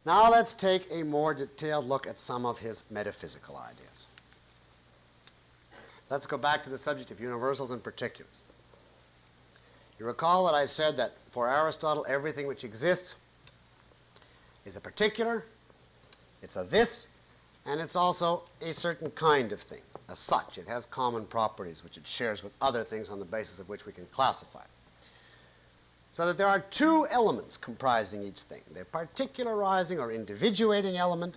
Now let's take a more detailed look at some of his metaphysical ideas. Let's go back to the subject of universals and particulars. You recall that I said that for Aristotle, everything which exists is a particular, it's a this, and it's also a certain kind of thing. As such, it has common properties which it shares with other things on the basis of which we can classify it. So that there are two elements comprising each thing. The particularizing or individuating element,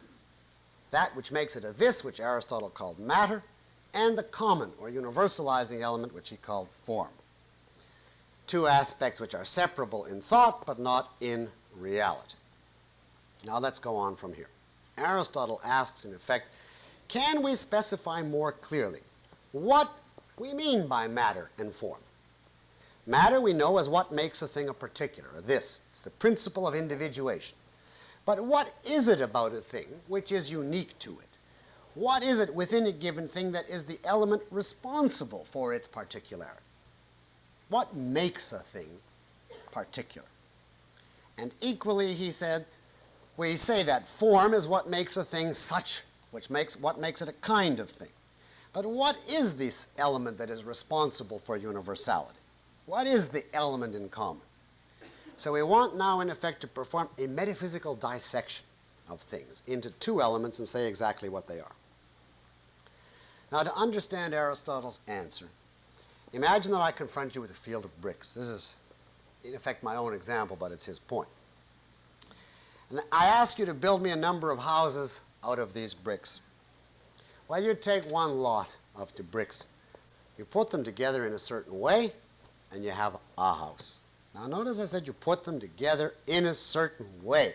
that which makes it a this, which Aristotle called matter, and the common or universalizing element, which he called form. Two aspects which are separable in thought, but not in reality. Now let's go on from here. Aristotle asks, in effect, can we specify more clearly what we mean by matter and form? Matter we know as what makes a thing a particular, a this. It's the principle of individuation. But what is it about a thing which is unique to it? What is it within a given thing that is the element responsible for its particularity? What makes a thing particular? And equally, he said, we say that form is what makes a thing such, what makes it a kind of thing. But what is this element that is responsible for universality? What is the element in common? So we want now, in effect, to perform a metaphysical dissection of things into two elements and say exactly what they are. Now, to understand Aristotle's answer, imagine that I confront you with a field of bricks. This is, in effect, my own example, but it's his point. And I ask you to build me a number of houses out of these bricks. Well, you take one lot of the bricks, you put them together in a certain way, and you have a house. Now, notice I said you put them together in a certain way.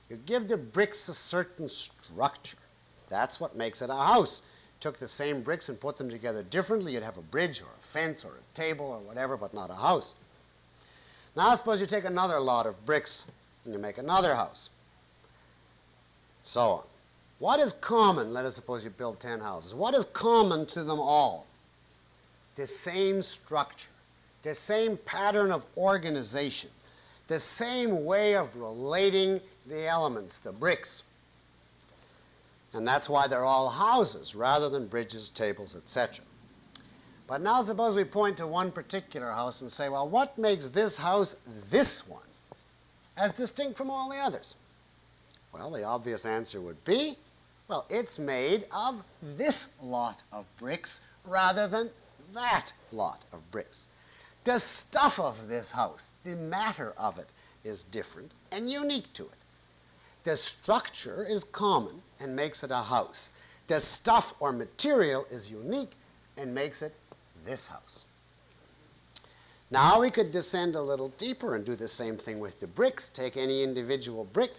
You give the bricks a certain structure. That's what makes it a house. Took the same bricks and put them together differently, you'd have a bridge or a fence or a table or whatever, but not a house. Now suppose you take another lot of bricks and you make another house. So on. What is common? Let us suppose you build 10 houses. What is common to them all? The same structure, the same pattern of organization, the same way of relating the elements, the bricks. And that's why they're all houses rather than bridges, tables, etc. But now suppose we point to one particular house and say, well, what makes this house this one as distinct from all the others? Well, the obvious answer would be, well, it's made of this lot of bricks rather than that lot of bricks. The stuff of this house, the matter of it, is different and unique to it. The structure is common and makes it a house. The stuff or material is unique and makes it this house. Now we could descend a little deeper and do the same thing with the bricks. Take any individual brick.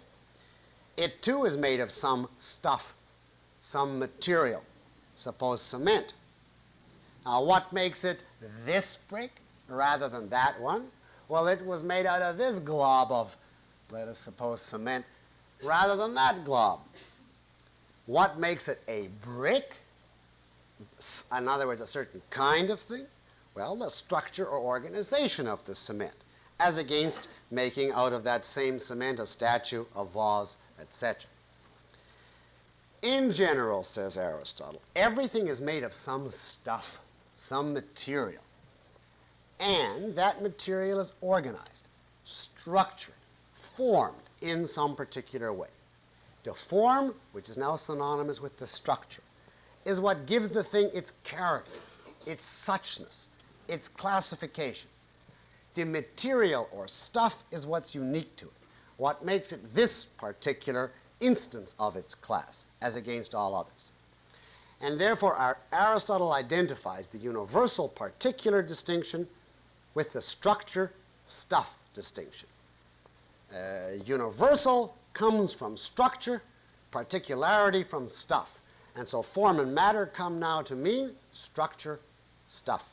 It too is made of some stuff, some material. Suppose cement. Now what makes it this brick rather than that one? Well, it was made out of this glob of, let us suppose, cement rather than that glob. What makes it a brick? In other words, a certain kind of thing? Well, the structure or organization of the cement, as against making out of that same cement a statue, a vase, etc. In general, says Aristotle, everything is made of some stuff, some material. And that material is organized, structured, formed in some particular way. The form, which is now synonymous with the structure, is what gives the thing its character, its suchness, its classification. The material or stuff is what's unique to it, what makes it this particular instance of its class, as against all others. And therefore, Aristotle identifies the universal particular distinction with the structure-stuff distinction. Universal comes from structure, particularity from stuff. And so form and matter come now to mean structure, stuff.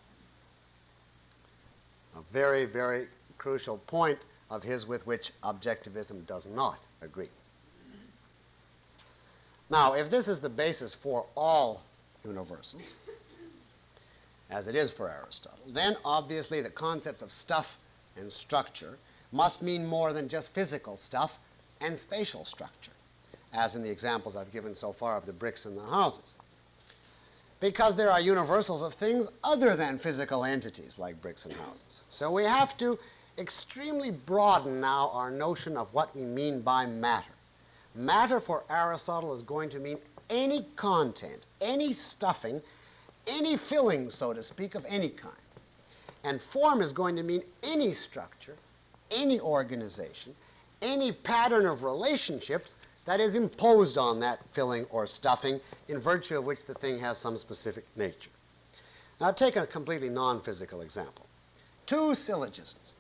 A very, very crucial point of his with which objectivism does not agree. Now, if this is the basis for all universals, as it is for Aristotle, then obviously the concepts of stuff and structure must mean more than just physical stuff, and spatial structure, as in the examples I've given so far of the bricks and the houses. Because there are universals of things other than physical entities like bricks and houses. So we have to extremely broaden now our notion of what we mean by matter. Matter for Aristotle is going to mean any content, any stuffing, any filling, so to speak, of any kind. And form is going to mean any structure, any organization, any pattern of relationships that is imposed on that filling or stuffing, in virtue of which the thing has some specific nature. Now take a completely non-physical example. Two syllogisms.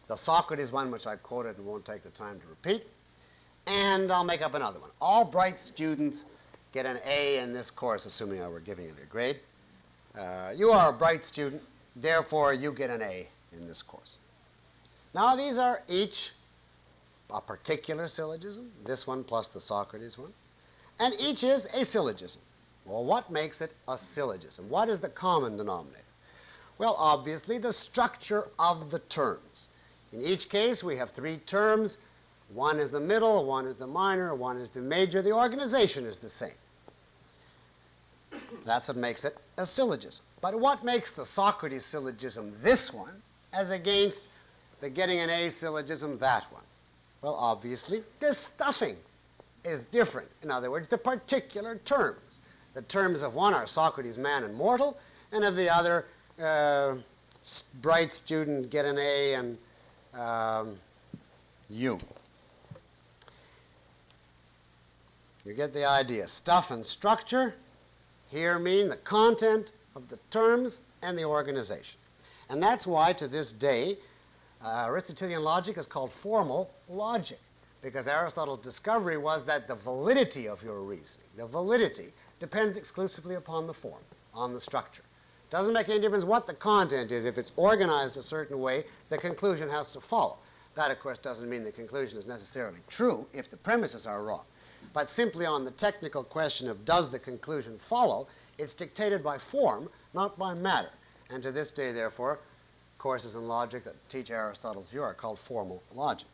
The Socrates one, which I quoted and won't take the time to repeat, and I'll make up another one. All bright students get an A in this course, assuming I were giving it a grade. You are a bright student, therefore you get an A in this course. Now these are each a particular syllogism, this one plus the Socrates one, and each is a syllogism. Well, what makes it a syllogism? What is the common denominator? Well, obviously the structure of the terms. In each case we have three terms. One is the middle, one is the minor, one is the major. The organization is the same. That's what makes it a syllogism. But what makes the Socrates syllogism this one as against the getting an A syllogism that one? Well, obviously, the stuffing is different. In other words, the particular terms. The terms of one are Socrates, man and mortal, and of the other, bright student, get an A, and you. You get the idea. Stuff and structure here mean the content of the terms and the organization. And that's why, to this day, Aristotelian logic is called formal logic, because Aristotle's discovery was that the validity of your reasoning, the validity, depends exclusively upon the form, on the structure. Doesn't make any difference what the content is. If it's organized a certain way, the conclusion has to follow. That, of course, doesn't mean the conclusion is necessarily true if the premises are wrong. But simply on the technical question of does the conclusion follow, it's dictated by form, not by matter. And to this day, therefore, courses in logic that teach Aristotle's view are called formal logic.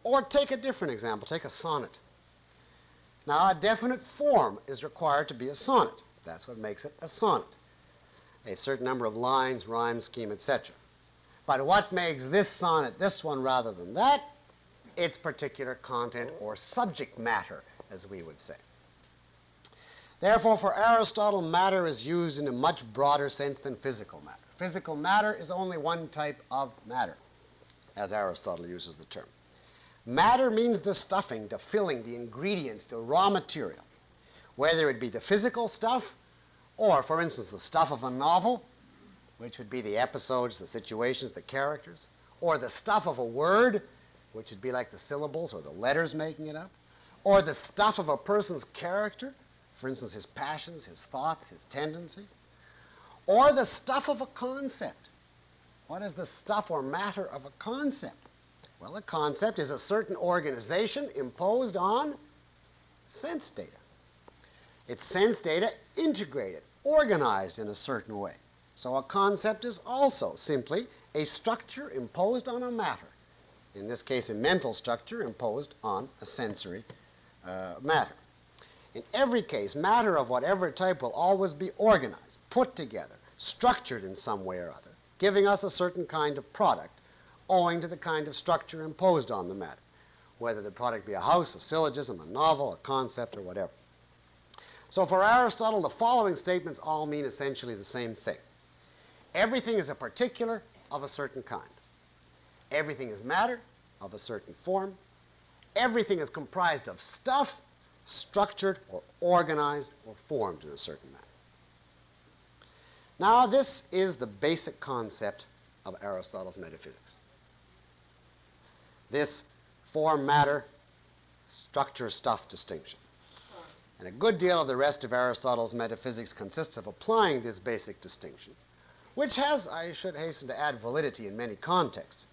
Or take a different example. Take a sonnet. Now, a definite form is required to be a sonnet. That's what makes it a sonnet. A certain number of lines, rhyme scheme, etc. But what makes this sonnet this one rather than that? Its particular content or subject matter, as we would say. Therefore, for Aristotle, matter is used in a much broader sense than physical matter. Physical matter is only one type of matter, as Aristotle uses the term. Matter means the stuffing, the filling, the ingredient, the raw material, whether it be the physical stuff or, for instance, the stuff of a novel, which would be the episodes, the situations, the characters, or the stuff of a word, which would be like the syllables or the letters making it up, or the stuff of a person's character, for instance, his passions, his thoughts, his tendencies, or the stuff of a concept. What is the stuff or matter of a concept? Well, a concept is a certain organization imposed on sense data. It's sense data integrated, organized in a certain way. So a concept is also simply a structure imposed on a matter. In this case, a mental structure imposed on a sensory matter. In every case, matter of whatever type will always be organized, put together, structured in some way or other, giving us a certain kind of product owing to the kind of structure imposed on the matter, whether the product be a house, a syllogism, a novel, a concept, or whatever. So for Aristotle, the following statements all mean essentially the same thing. Everything is a particular of a certain kind. Everything is matter of a certain form. Everything is comprised of stuff, structured or organized or formed in a certain manner. Now, this is the basic concept of Aristotle's metaphysics. This form, matter, structure, stuff distinction. And a good deal of the rest of Aristotle's metaphysics consists of applying this basic distinction, which has, I should hasten to add, validity in many contexts.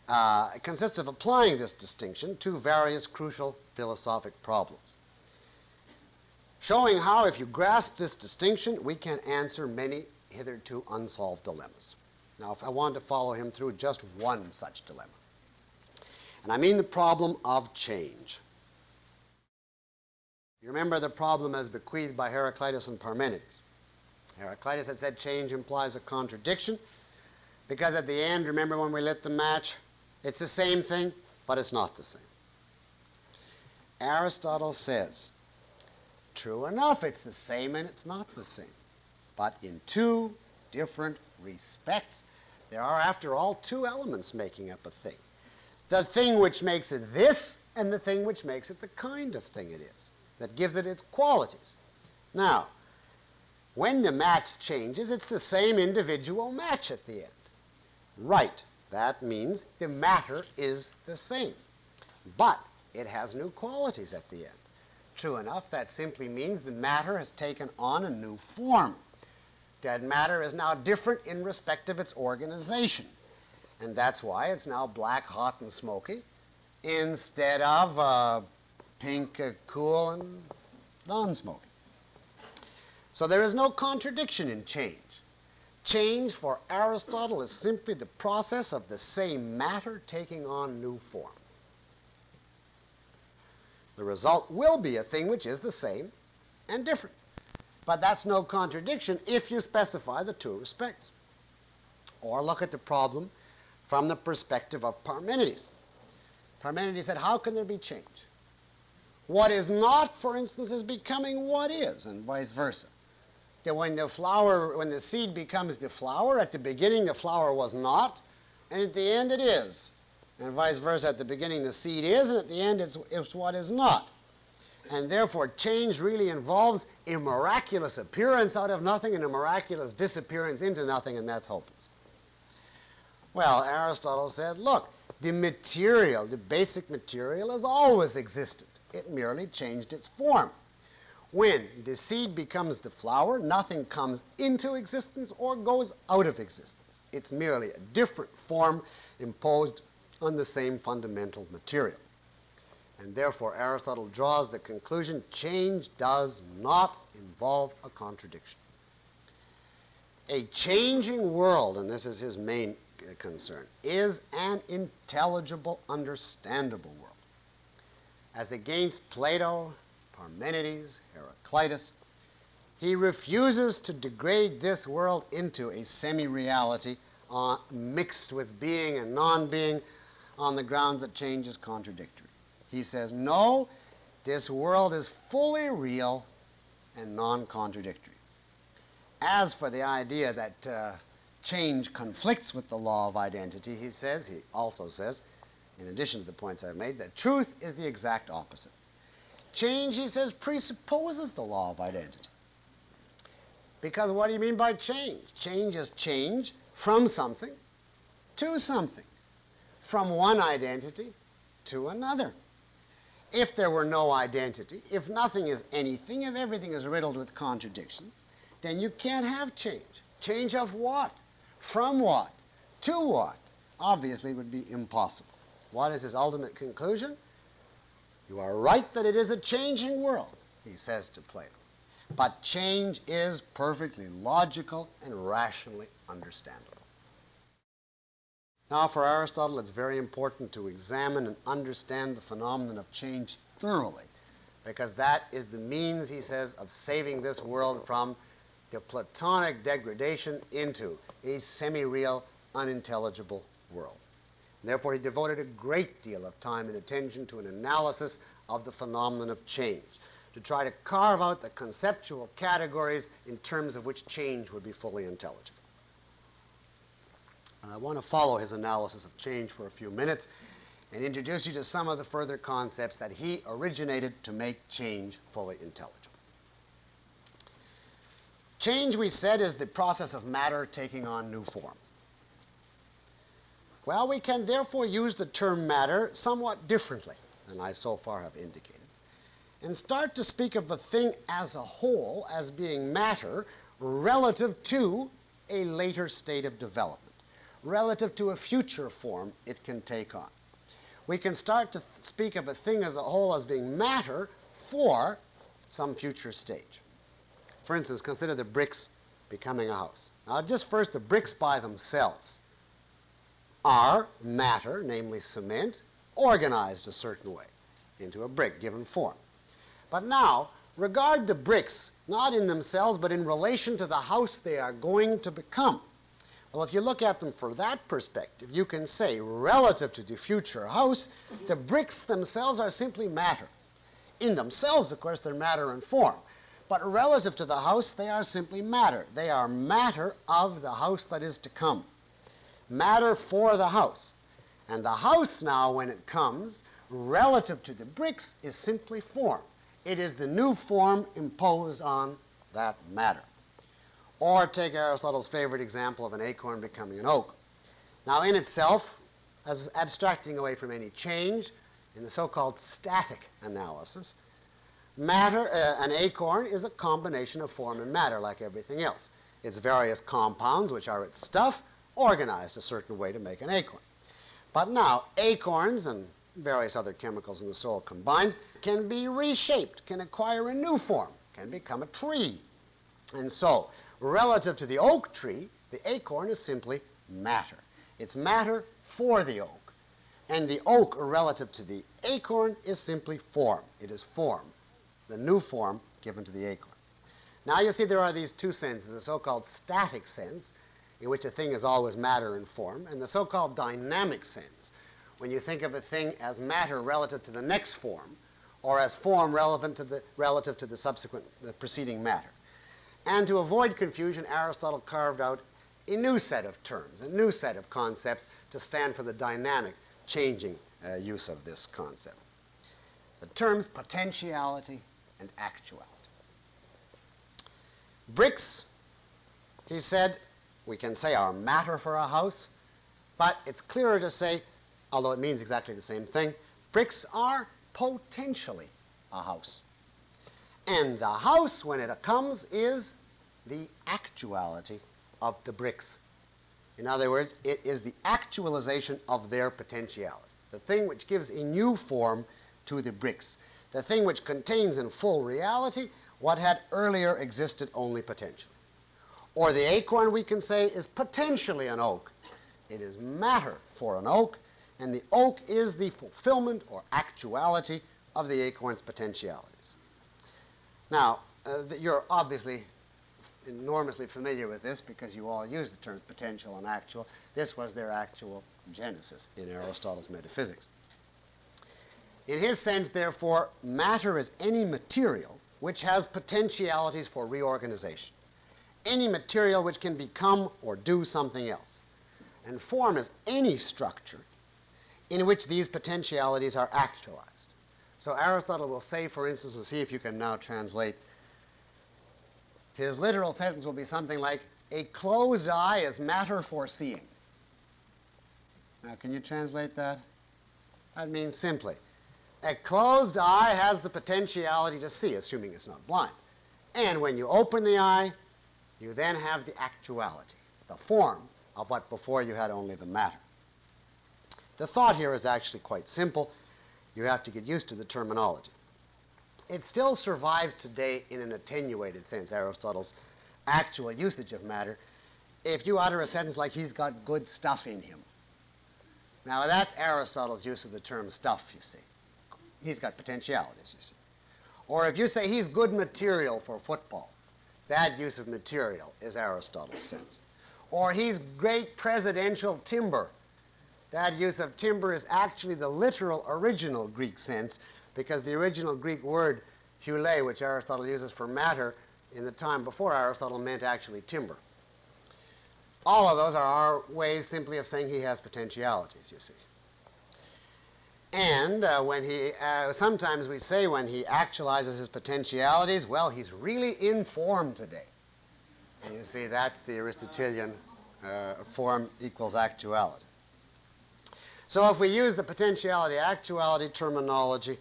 It consists of applying this distinction to various crucial philosophic problems, showing how, if you grasp this distinction, we can answer many hitherto unsolved dilemmas. Now, if I want to follow him through just one such dilemma. And I mean the problem of change. You remember the problem as bequeathed by Heraclitus and Parmenides. Heraclitus had said change implies a contradiction because at the end, remember when we lit the match, it's the same thing, but it's not the same. Aristotle says, true enough, it's the same and it's not the same, but in two different respects. There are, after all, two elements making up a thing. The thing which makes it this and the thing which makes it the kind of thing it is, that gives it its qualities. Now, when the match changes, it's the same individual match at the end. Right. That means the matter is the same. But it has new qualities at the end. True enough, that simply means the matter has taken on a new form. That matter is now different in respect of its organization. And that's why it's now black, hot, and smoky instead of pink, cool, and non-smoky. So there is no contradiction in change. Change for Aristotle is simply the process of the same matter taking on new form. The result will be a thing which is the same and different. But that's no contradiction if you specify the two respects. Or look at the problem from the perspective of Parmenides. Parmenides said, how can there be change? What is not, for instance, is becoming what is, and vice versa. That when the seed becomes the flower, at the beginning the flower was not, and at the end it is. And vice versa, at the beginning the seed is, and at the end it's what is not. And therefore change really involves a miraculous appearance out of nothing and a miraculous disappearance into nothing, and that's hopeless. Well, Aristotle said, look, the material, the basic material has always existed. It merely changed its form. When the seed becomes the flower, nothing comes into existence or goes out of existence. It's merely a different form imposed on the same fundamental material. And therefore, Aristotle draws the conclusion change does not involve a contradiction. A changing world, and this is his main concern, is an intelligible, understandable world. As against Plato, Parmenides, Heraclitus, he refuses to degrade this world into a semi-reality mixed with being and non-being on the grounds that change is contradictory. He says, no, this world is fully real and non-contradictory. As for the idea that change conflicts with the law of identity, he also says, in addition to the points I've made, that truth is the exact opposite. Change, he says, presupposes the law of identity. Because what do you mean by change? Change is change from something to something, from one identity to another. If there were no identity, if nothing is anything, if everything is riddled with contradictions, then you can't have change. Change of what? From what? To what? Obviously, it would be impossible. What is his ultimate conclusion? You are right that it is a changing world, he says to Plato. But change is perfectly logical and rationally understandable. Now, for Aristotle, it's very important to examine and understand the phenomenon of change thoroughly, because that is the means, he says, of saving this world from the Platonic degradation into a semi-real, unintelligible world. Therefore, he devoted a great deal of time and attention to an analysis of the phenomenon of change, to try to carve out the conceptual categories in terms of which change would be fully intelligible. And I want to follow his analysis of change for a few minutes and introduce you to some of the further concepts that he originated to make change fully intelligible. Change, we said, is the process of matter taking on new form. Well, we can therefore use the term matter somewhat differently than I so far have indicated, and start to speak of a thing as a whole as being matter relative to a later state of development, relative to a future form it can take on. We can start to speak of a thing as a whole as being matter for some future stage. For instance, consider the bricks becoming a house. Now, just first, the bricks by themselves are matter, namely cement, organized a certain way into a brick given form. But now, regard the bricks not in themselves but in relation to the house they are going to become. Well, if you look at them from that perspective, you can say, relative to the future house, the bricks themselves are simply matter. In themselves, of course, they're matter and form. But relative to the house, they are simply matter. They are matter of the house that is to come. Matter for the house. And the house now, when it comes, relative to the bricks, is simply form. It is the new form imposed on that matter. Or take Aristotle's favorite example of an acorn becoming an oak. Now, in itself, as abstracting away from any change, in the so-called static analysis, matter, an acorn is a combination of form and matter like everything else. Its various compounds, which are its stuff, organized a certain way to make an acorn. But now, acorns and various other chemicals in the soil combined can be reshaped, can acquire a new form, can become a tree. And so, relative to the oak tree, the acorn is simply matter. It's matter for the oak. And the oak, relative to the acorn, is simply form. It is form, the new form given to the acorn. Now you see there are these two senses, the so-called static sense, in which a thing is always matter and form, and the so-called dynamic sense, when you think of a thing as matter relative to the next form, or as form relative to the preceding matter. And to avoid confusion, Aristotle carved out a new set of terms, a new set of concepts to stand for the dynamic, changing use of this concept. The terms potentiality and actuality. Bricks, he said, we can say are matter for a house, but it's clearer to say, although it means exactly the same thing, bricks are potentially a house. And the house, when it comes, is the actuality of the bricks. In other words, it is the actualization of their potentialities, the thing which gives a new form to the bricks, the thing which contains in full reality what had earlier existed only potentially. Or the acorn, we can say, is potentially an oak. It is matter for an oak, and the oak is the fulfillment or actuality of the acorn's potentialities. Now, you're obviously enormously familiar with this because you all use the terms potential and actual. This was their actual genesis in Aristotle's Metaphysics. In his sense, therefore, matter is any material which has potentialities for reorganization, any material which can become or do something else. And form is any structure in which these potentialities are actualized. So Aristotle will say, for instance, and see if you can now translate, his literal sentence will be something like, a closed eye is matter for seeing. Now, can you translate that? That means simply, a closed eye has the potentiality to see, assuming it's not blind. And when you open the eye, you then have the actuality, the form of what before you had only the matter. The thought here is actually quite simple. You have to get used to the terminology. It still survives today in an attenuated sense, Aristotle's actual usage of matter, if you utter a sentence like, he's got good stuff in him. Now, that's Aristotle's use of the term stuff, you see. He's got potentialities, you see. Or if you say he's good material for football, that use of material is Aristotle's sense. Or he's great presidential timber. That use of timber is actually the literal original Greek sense, because the original Greek word hule, which Aristotle uses for matter, in the time before Aristotle meant actually timber. All of those are our ways simply of saying he has potentialities, you see. And sometimes we say when he actualizes his potentialities, well, he's really in form today. And you see, that's the Aristotelian form equals actuality. So if we use the potentiality-actuality terminology,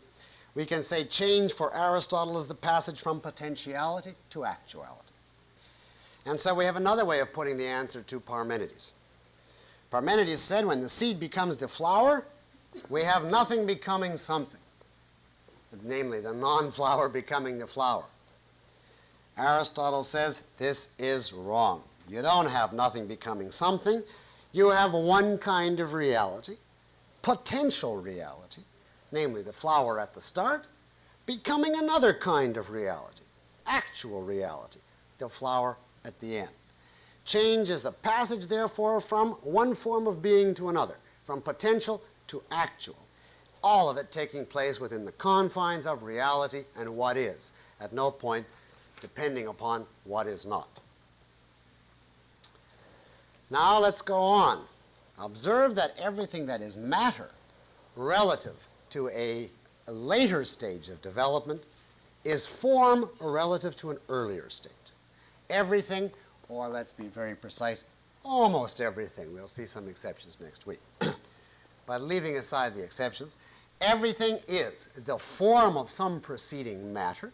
we can say change for Aristotle is the passage from potentiality to actuality. And so we have another way of putting the answer to Parmenides. Parmenides said when the seed becomes the flower, we have nothing becoming something, namely the non-flower becoming the flower. Aristotle says this is wrong. You don't have nothing becoming something. You have one kind of reality, potential reality, namely the flower at the start, becoming another kind of reality, actual reality, the flower at the end. Change is the passage, therefore, from one form of being to another, from potential to actual, all of it taking place within the confines of reality and what is, at no point depending upon what is not. Now let's go on. Observe that everything that is matter relative to a later stage of development is form relative to an earlier state. Everything, or let's be very precise, almost everything, we'll see some exceptions next week, but leaving aside the exceptions, everything is the form of some preceding matter.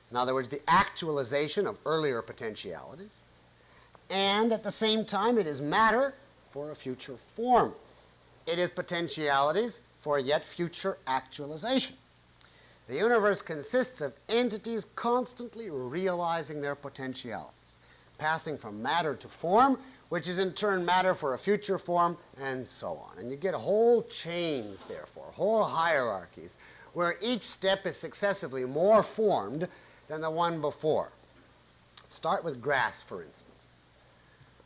In other words, the actualization of earlier potentialities. And at the same time, it is matter for a future form. It is potentialities for a yet future actualization. The universe consists of entities constantly realizing their potentialities, passing from matter to form, which is in turn matter for a future form, and so on. And you get whole chains, therefore, whole hierarchies, where each step is successively more formed than the one before. Start with grass, for instance.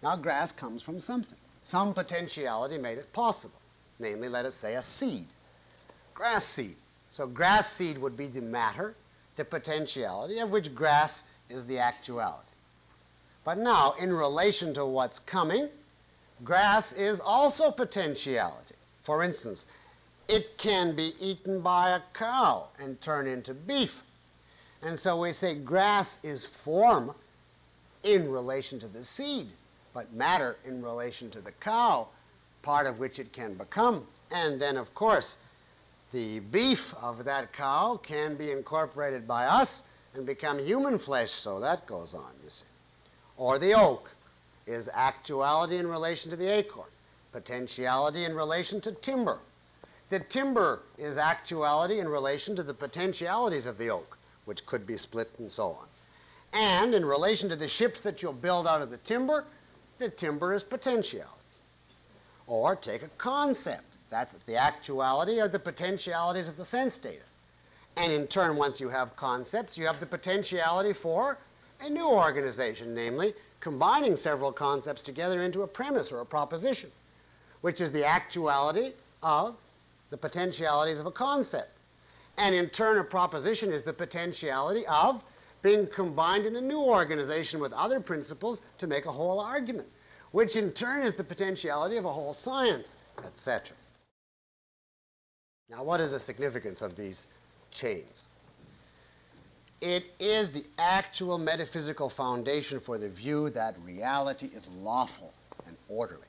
Now, grass comes from something. Some potentiality made it possible, namely, let us say, a seed, grass seed. So grass seed would be the matter, the potentiality, of which grass is the actuality. But now, in relation to what's coming, grass is also potentiality. For instance, it can be eaten by a cow and turn into beef. And so we say grass is form in relation to the seed, but matter in relation to the cow, part of which it can become. And then, of course, the beef of that cow can be incorporated by us and become human flesh, so that goes on, you see. Or the oak is actuality in relation to the acorn, potentiality in relation to timber. The timber is actuality in relation to the potentialities of the oak, which could be split and so on. And in relation to the ships that you'll build out of the timber is potentiality. Or take a concept. That's the actuality or the potentialities of the sense data. And in turn, once you have concepts, you have the potentiality for a new organization, namely combining several concepts together into a premise or a proposition, which is the actuality of the potentialities of a concept. And in turn, a proposition is the potentiality of being combined in a new organization with other principles to make a whole argument, which in turn is the potentiality of a whole science, etc. Now, what is the significance of these chains? It is the actual metaphysical foundation for the view that reality is lawful and orderly.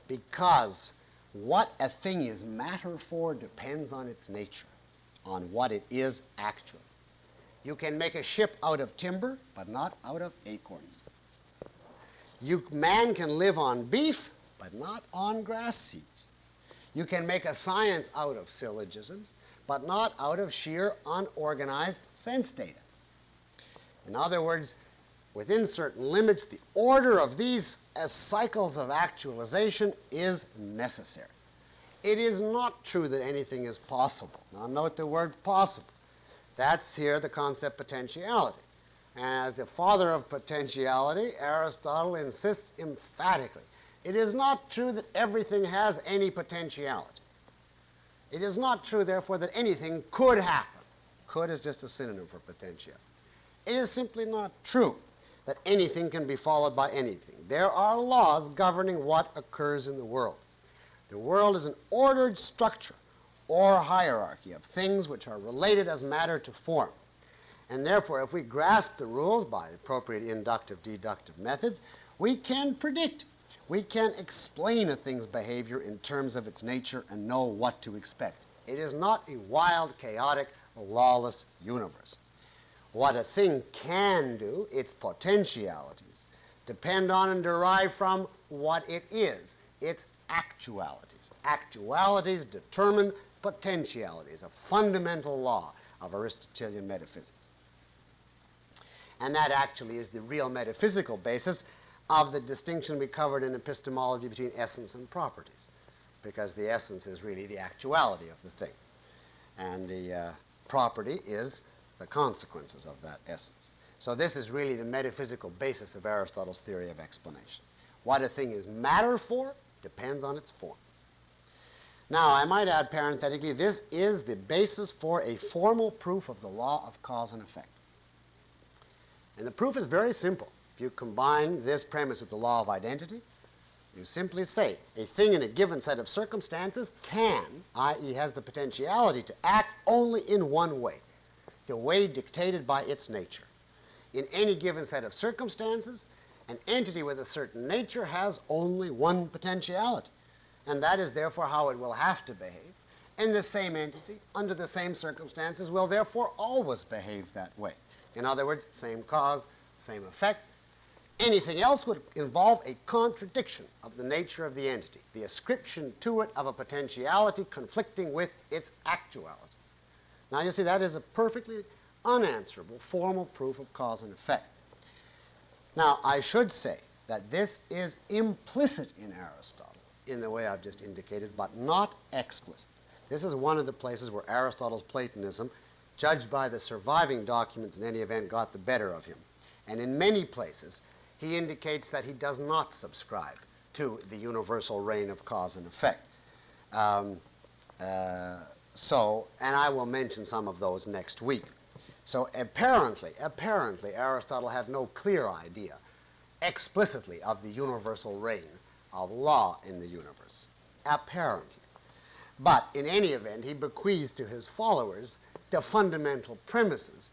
Because what a thing is matter for depends on its nature, on what it is actually. You can make a ship out of timber, but not out of acorns. Man can live on beef, but not on grass seeds. You can make a science out of syllogisms, but not out of sheer unorganized sense data. In other words, within certain limits, the order of these as cycles of actualization is necessary. It is not true that anything is possible. Now note the word possible. That's here the concept potentiality. And as the father of potentiality, Aristotle insists emphatically, it is not true that everything has any potentiality. It is not true, therefore, that anything could happen. Could is just a synonym for potentiality. It is simply not true that anything can be followed by anything. There are laws governing what occurs in the world. The world is an ordered structure or hierarchy of things which are related as matter to form. And therefore, if we grasp the rules by appropriate inductive, deductive methods, we can predict. We can explain a thing's behavior in terms of its nature and know what to expect. It is not a wild, chaotic, lawless universe. What a thing can do, its potentialities, depend on and derive from what it is, its actualities. Actualities determine potentialities, a fundamental law of Aristotelian metaphysics. And that actually is the real metaphysical basis of the distinction we covered in epistemology between essence and properties. because the essence is really the actuality of the thing. And the property is the consequences of that essence. So this is really the metaphysical basis of Aristotle's theory of explanation. What a thing is matter for depends on its form. Now, I might add parenthetically, this is the basis for a formal proof of the law of cause and effect. And the proof is very simple. If you combine this premise with the law of identity, you simply say a thing in a given set of circumstances can, i.e. has the potentiality to act only in one way, the way dictated by its nature. In any given set of circumstances, an entity with a certain nature has only one potentiality, and that is therefore how it will have to behave. And the same entity, under the same circumstances, will therefore always behave that way. In other words, same cause, same effect. Anything else would involve a contradiction of the nature of the entity, the ascription to it of a potentiality conflicting with its actuality. Now, you see, that is a perfectly unanswerable formal proof of cause and effect. Now, I should say that this is implicit in Aristotle in the way I've just indicated, but not explicit. This is one of the places where Aristotle's Platonism, judged by the surviving documents in any event, got the better of him. And in many places, he indicates that he does not subscribe to the universal reign of cause and effect. And I will mention some of those next week. So apparently, Aristotle had no clear idea explicitly of the universal reign of law in the universe. Apparently. But in any event, he bequeathed to his followers the fundamental premises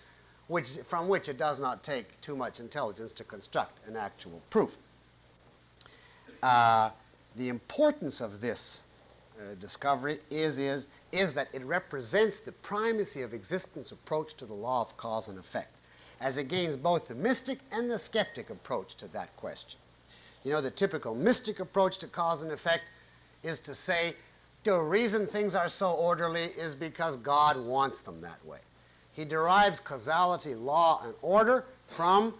from which it does not take too much intelligence to construct an actual proof. The importance of this discovery is that it represents the primacy of existence approach to the law of cause and effect, as against both the mystic and the skeptic approach to that question. You know, the typical mystic approach to cause and effect is to say, the reason things are so orderly is because God wants them that way. He derives causality, law, and order from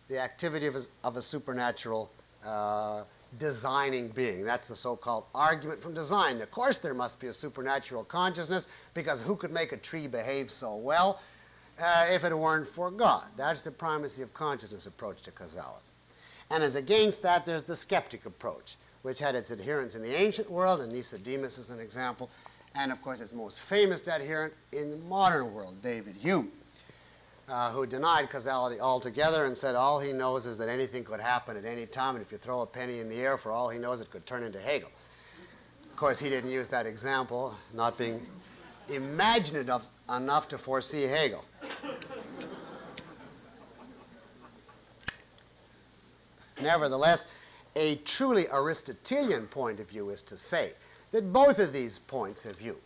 the activity of a supernatural designing being. That's the so-called argument from design. Of course there must be a supernatural consciousness, because who could make a tree behave so well if it weren't for God? That's the primacy of consciousness approach to causality. And as against that, there's the skeptic approach, which had its adherents in the ancient world, and Nicodemus is an example, and of course its most famous adherent in the modern world, David Hume, who denied causality altogether and said all he knows is that anything could happen at any time, and if you throw a penny in the air, for all he knows, it could turn into Hegel. Of course, he didn't use that example, not being imaginative enough to foresee Hegel. Nevertheless, a truly Aristotelian point of view is to say that both of these points of view,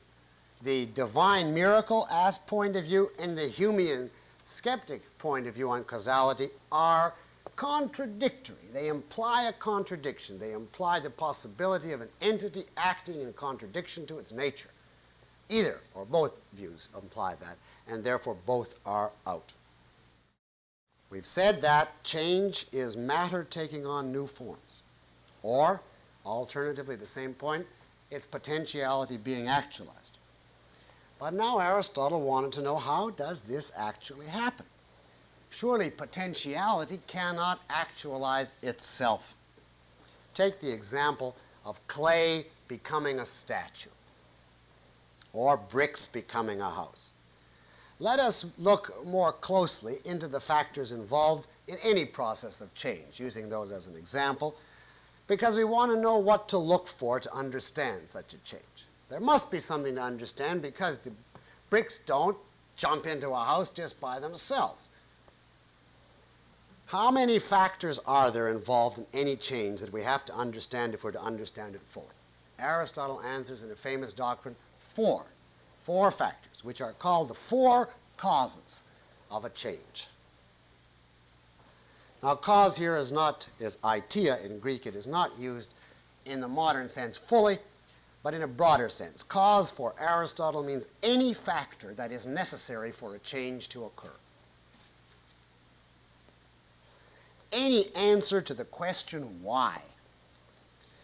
the divine miracle as point of view and the Humean skeptic point of view on causality, are contradictory. They imply a contradiction. They imply the possibility of an entity acting in contradiction to its nature. Either or both views imply that, and therefore both are out. We've said that change is matter taking on new forms. Or, alternatively, the same point, it's potentiality being actualized. But now Aristotle wanted to know, how does this actually happen? Surely potentiality cannot actualize itself. Take the example of clay becoming a statue, or bricks becoming a house. Let us look more closely into the factors involved in any process of change, using those as an example, because we want to know what to look for to understand such a change. There must be something to understand, because the bricks don't jump into a house just by themselves. How many factors are there involved in any change that we have to understand if we're to understand it fully? Aristotle answers in a famous doctrine, four factors, which are called the four causes of a change. Now, cause here is aitia in Greek. It is not used in the modern sense fully, but in a broader sense. Cause for Aristotle means any factor that is necessary for a change to occur. Any answer to the question why.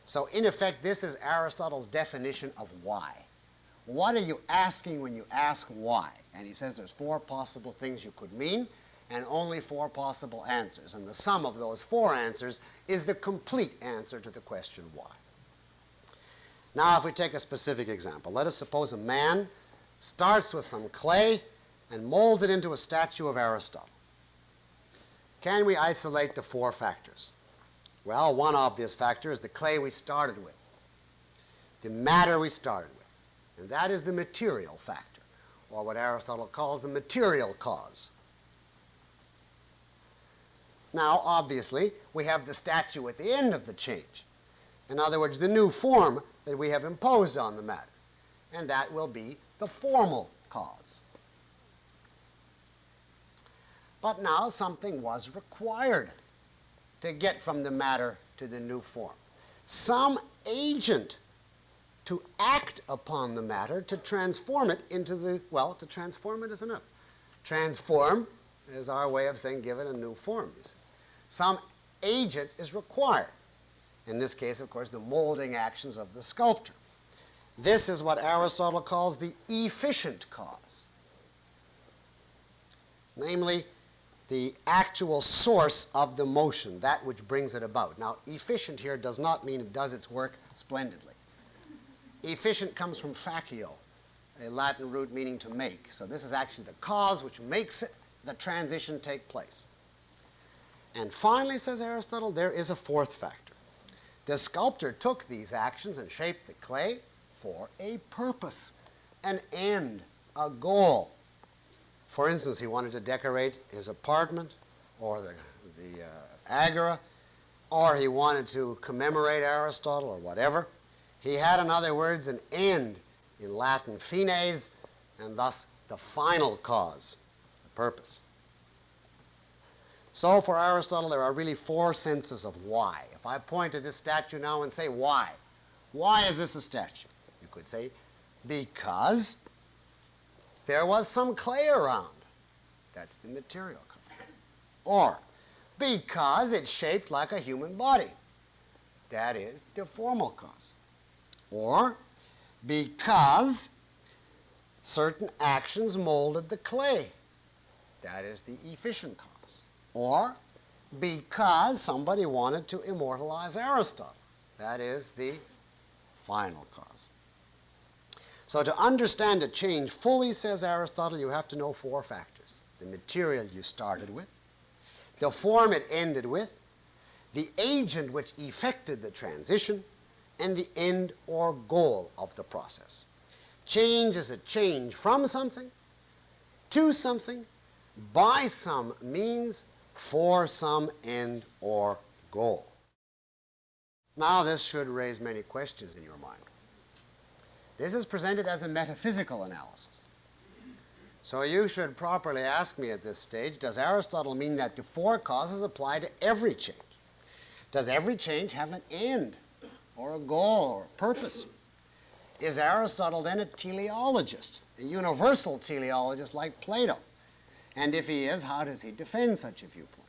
So in effect, this is Aristotle's definition of why. What are you asking when you ask why? And he says there's 4 possible things you could mean and only 4 possible answers. And the sum of those 4 answers is the complete answer to the question why. Now, if we take a specific example, let us suppose a man starts with some clay and molds it into a statue of Aristotle. Can we isolate the 4 factors? Well, one obvious factor is the clay we started with, the matter we started with, and that is the material factor, or what Aristotle calls the material cause. Now, obviously, we have the statue at the end of the change. In other words, the new form that we have imposed on the matter, and that will be the formal cause. But now something was required to get from the matter to the new form. Some agent to act upon the matter to transform it into the, well, to transform it is enough. Transform is our way of saying give it a new form, you see. Some agent is required. In this case, of course, the molding actions of the sculptor. This is what Aristotle calls the efficient cause. Namely, the actual source of the motion, that which brings it about. Now, efficient here does not mean it does its work splendidly. Efficient comes from facio, a Latin root meaning to make. So this is actually the cause which makes it, the transition take place. And finally, says Aristotle, there is a 4th factor. The sculptor took these actions and shaped the clay for a purpose, an end, a goal. For instance, he wanted to decorate his apartment or the agora, or he wanted to commemorate Aristotle or whatever. He had, in other words, an end, in Latin fines, and thus the final cause, the purpose. So for Aristotle, there are really 4 senses of why. If I point to this statue now and say, why? Why is this a statue? You could say, because there was some clay around. That's the material cause. Or, because it's shaped like a human body. That is the formal cause. Or, because certain actions molded the clay. That is the efficient cause. Or, because somebody wanted to immortalize Aristotle. That is the final cause. So to understand a change fully, says Aristotle, you have to know 4 factors. The material you started with, the form it ended with, the agent which effected the transition, and the end or goal of the process. Change is a change from something, to something, by some means, for some end or goal. Now this should raise many questions in your mind. This is presented as a metaphysical analysis. So you should properly ask me at this stage, does Aristotle mean that the 4 causes apply to every change? Does every change have an end or a goal or a purpose? Is Aristotle then a teleologist, a universal teleologist like Plato? And if he is, how does he defend such a viewpoint?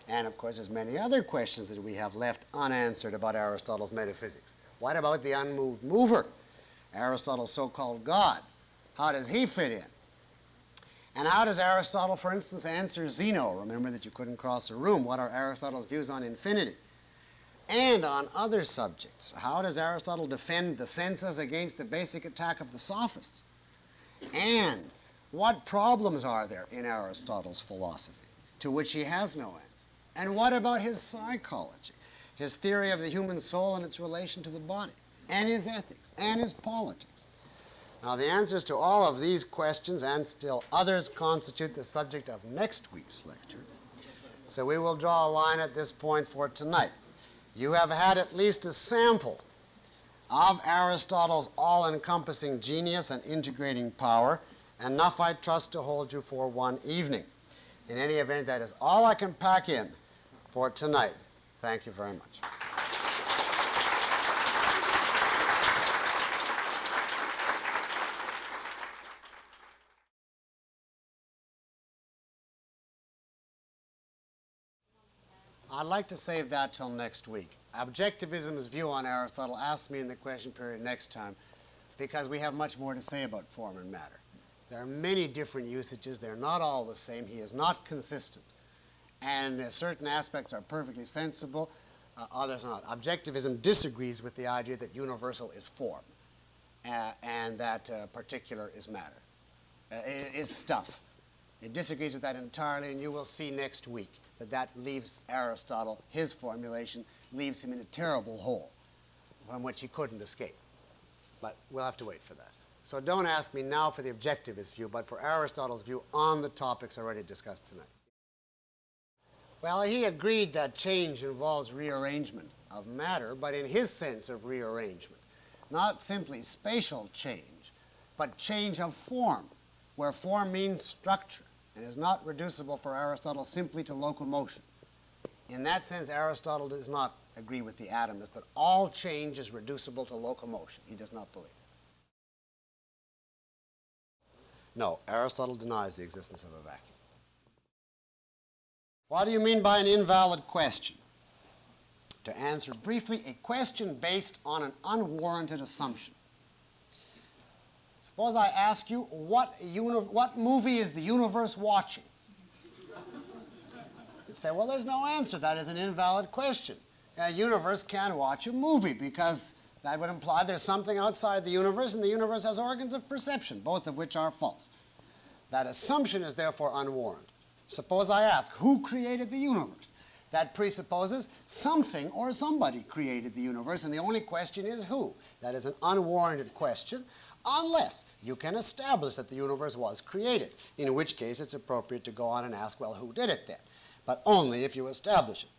And of course, there's many other questions that we have left unanswered about Aristotle's metaphysics. What about the unmoved mover? Aristotle's so-called God. How does he fit in? And how does Aristotle, for instance, answer Zeno? Remember that you couldn't cross a room. What are Aristotle's views on infinity? And on other subjects. How does Aristotle defend the senses against the basic attack of the sophists? And what problems are there in Aristotle's philosophy to which he has no answer? And what about his psychology, his theory of the human soul and its relation to the body, and his ethics, and his politics? Now, the answers to all of these questions and still others constitute the subject of next week's lecture. So we will draw a line at this point for tonight. You have had at least a sample of Aristotle's all-encompassing genius and integrating power, enough, I trust, to hold you for one evening. In any event, that is all I can pack in for tonight. Thank you very much. I'd like to save that till next week. objectivism's view on Aristotle, ask me in the question period next time, because we have much more to say about form and matter. There are many different usages. They're not all the same. He is not consistent. And certain aspects are perfectly sensible, others not. Objectivism disagrees with the idea that universal is form and that particular is matter, is stuff. It disagrees with that entirely, and you will see next week that that leaves Aristotle, his formulation, leaves him in a terrible hole from which he couldn't escape. But we'll have to wait for that. So don't ask me now for the objectivist view, but for Aristotle's view on the topics already discussed tonight. Well, he agreed that change involves rearrangement of matter, but in his sense of rearrangement. Not simply spatial change, but change of form, where form means structure and is not reducible for Aristotle simply to locomotion. In that sense, Aristotle does not agree with the atomist that all change is reducible to locomotion. He does not believe it. No, Aristotle denies the existence of a vacuum. What do you mean by an invalid question? To answer briefly, a question based on an unwarranted assumption. Suppose I ask you, what movie is the universe watching? You'd say, well, there's no answer. That is an invalid question. A universe can watch a movie because that would imply there's something outside the universe, and the universe has organs of perception, both of which are false. That assumption is therefore unwarranted. Suppose I ask, who created the universe? That presupposes something or somebody created the universe, and the only question is who. That is an unwarranted question, unless you can establish that the universe was created, in which case it's appropriate to go on and ask, well, who did it then? But only if you establish it.